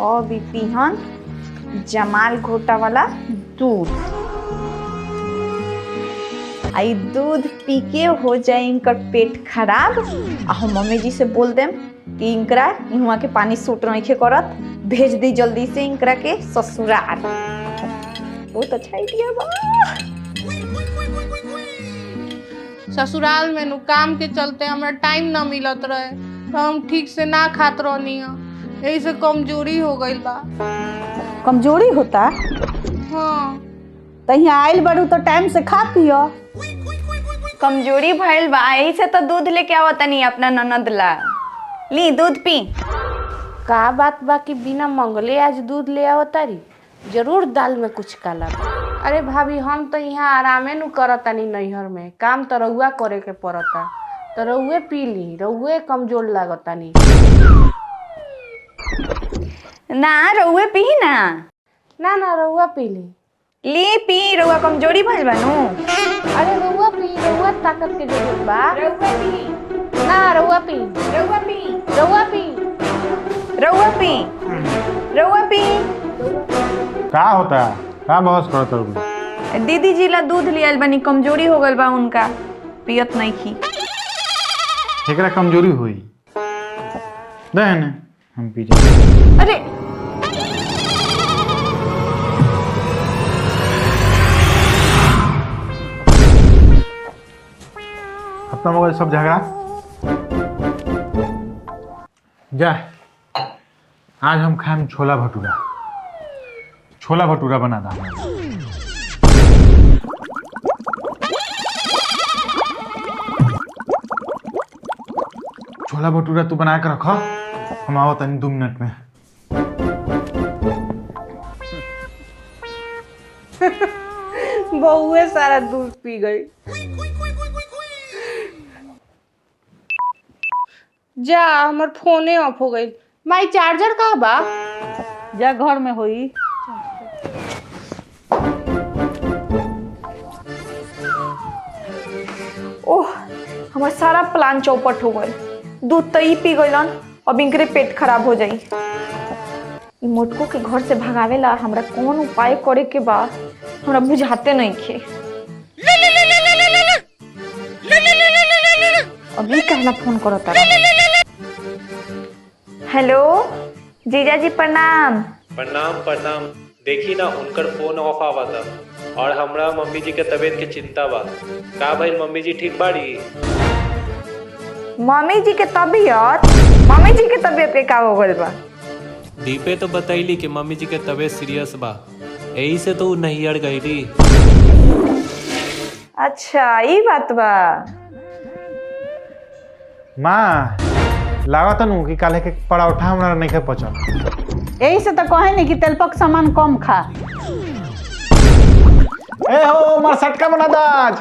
और भी पीहन जमाल घोटा वाला दूध। आई दूध पी के हो जाए इनकर पेट खराब। हम मम्मी जी से बोल देम कि इनकरा इहवा के पानी सूट नहीं करत, भेज दी जल्दी से इनकरा के ससुराल। बहुत अच्छा आइडिया बा। ससुराल में नु काम के चलते हमरा टाइम ना मिलत रहे तो हम ठीक से ना खात रहनी है, यही से कमजोरी हो गई बा। कमजोरी होता? हाँ तो यहाँ आयल बड़ू तो टाइम से खा पियो। कमजोरी भइल बा, यही से तो दूध लेके आवता नहीं अपना ननद ला। ली दूध पी। का बात बा कि बिना मंगले आज दूध ले आवतारी? जरूर दाल में कुछ काला बा। अरे भाभी हम तो यहाँ आरामे नु करतानी, नैहर में काम तो रउआ करे के पड़ता, तो रउए पी ली, रउए कमजोर लागतानी। ना रउए पी ना। ना ना रउआ पी ली। ली पी, रउआ कमजोरी भइल बा नु। अरे रउआ पी, रउआ ताकत के जरूरत बा। रउआ पी। ना रउआ पी, रउआ पी। रउआ पी, रउआ पी। रउआ पी। का होता है? का बहस करत हो? दीदी जी ला दूध लियल बनी, कमजोरी हो गल बा उनका, पियत नहीं खी। एकरा कमजोरी हुई दहन हम पी जाए। अरे अपना मोबाइल सब झगड़ा जा। आज हम खाएम छोला भटूरा। छोला भटूरा बना था। छोला भटूरा तू बना के रख, हम आओ तनी 2 मिनट में। बहुए सारा दूध पी गई। जा हमर फोने ऑफ हो गई। माई चार्जर कहाँ बा? जा घर में होई। ओह, हमार सारा प्लान चौपट हो गए। दूध तो ई पी गइलन, अब इनकरे पेट खराब हो जाई। ई मोटको के घर से भगावेला हमरा कौन उपाय करे के बा, हमरा बुझाते नहीं खे। अभी कहला फोन करता। हेलो जीजा जी प्रणाम। प्रणाम प्रणाम। देखी ना उनकर फोन ऑफ आवा था और हमरा मम्मी जी के तबीयत के चिंता बा। का भाई मम्मी जी ठीक बाड़ी? मम्मी जी के तबीयत के का हो गइल बा? दीपे तो बतैली कि मम्मी जी के तबीयत सीरियस बा, यही से तो नैहर गईली। अच्छा ई बात बा। माँ लागत नु कि काले के पराठा हमरा नहीं खाए पचल। यही से तो कहे नहीं कि तेलपक सामान कम खा। ए हो मार सटका बना दाज।